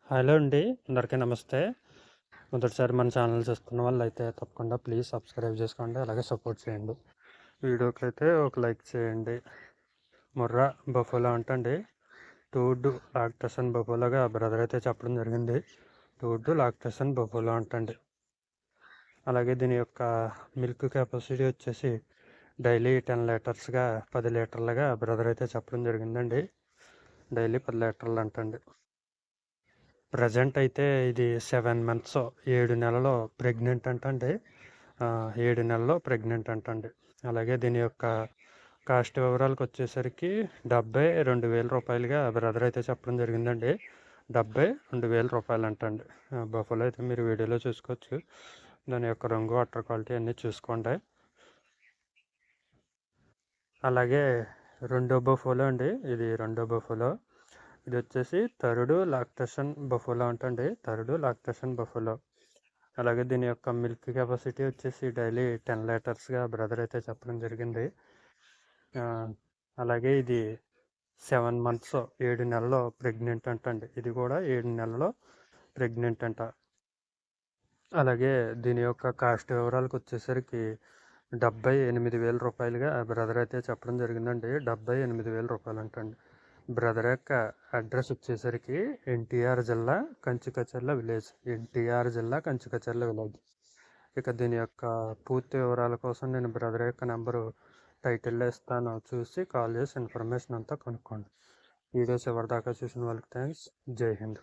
Hello అండి. అందరికీ నమస్తే. మొదటిసారి మన ఛానల్ చూస్తున్న వాళ్ళైతే తప్పకుండా ప్లీజ్ సబ్స్క్రైబ్ చేసుకోండి. అలాగే సపోర్ట్ చేయండి. వీడియోకైతే ఒక లైక్ చేయండి. ముర్రా బఫెలో అంటండి. టూడ్ లాక్టేషన్ బఫెలోగా బ్రదర్ అయితే చెప్పడం జరిగింది. టూడ్ లాక్టేషన్ బఫెలో అంటండి. అలాగే దీని యొక్క మిల్క్ కెపాసిటీ వచ్చేసి డైలీ 10 లీటర్స్గా 10 లీటర్లుగా బ్రదర్ అయితే చెప్పడం జరిగిందండి. డైలీ 10 లీటర్లు అంటండి. ప్రజెంట్ అయితే ఇది 7 మంత్స్ 7 నెలలో ప్రెగ్నెంట్ అంటండి. 7 నెలల్లో ప్రెగ్నెంట్ అంటండి. అలాగే దీని యొక్క కాస్ట్ వివరాలకు వచ్చేసరికి 72,000 రూపాయలుగా బ్రదర్ అయితే చెప్పడం జరిగిందండి. 72,000 రూపాయలు అంటండి. బఫెలో అయితే మీరు వీడియోలో చూసుకోవచ్చు. దాని యొక్క రంగు వాటర్ క్వాలిటీ అన్నీ చూసుకోండి. అలాగే రెండో బఫెలో అండి. ఇది రెండో బఫెలో. ఇది వచ్చేసి థర్డ్ లాక్టేషన్ బఫెలో అంటండి. Third lactation buffalo. అలాగే దీని యొక్క మిల్క్ కెపాసిటీ వచ్చేసి డైలీ 10 లీటర్స్గా బ్రదర్ అయితే చెప్పడం జరిగింది. అలాగే ఇది 7 మంత్స్ 7 నెలల్లో ప్రెగ్నెంట్ అంటండి. ఇది కూడా 7 నెలల్లో ప్రెగ్నెంట్ అంట. అలాగే దీని యొక్క కాస్ట్ వివరాలకు వచ్చేసరికి 78,000 రూపాయలుగా బ్రదర్ అయితే చెప్పడం జరిగిందండి. 78,000 రూపాయలు అంటండి. బ్రదర్ యొక్క అడ్రస్ వచ్చేసరికి ఎన్టీఆర్ జిల్లా కంచికచర్ల విలేజ్. ఎన్టీఆర్ జిల్లా కంచికచర్ల విలేజ్. ఇక దీని యొక్క పూర్తి వివరాల కోసం నేను బ్రదర్ యొక్క నెంబరు టైటిల్లో ఇస్తాను. చూసి కాల్ చేసి ఇన్ఫర్మేషన్ అంతా కనుక్కోండి. వీడియోస్ ఎవరిదాకా చూసిన వాళ్ళకి థ్యాంక్స్. జై హింద్.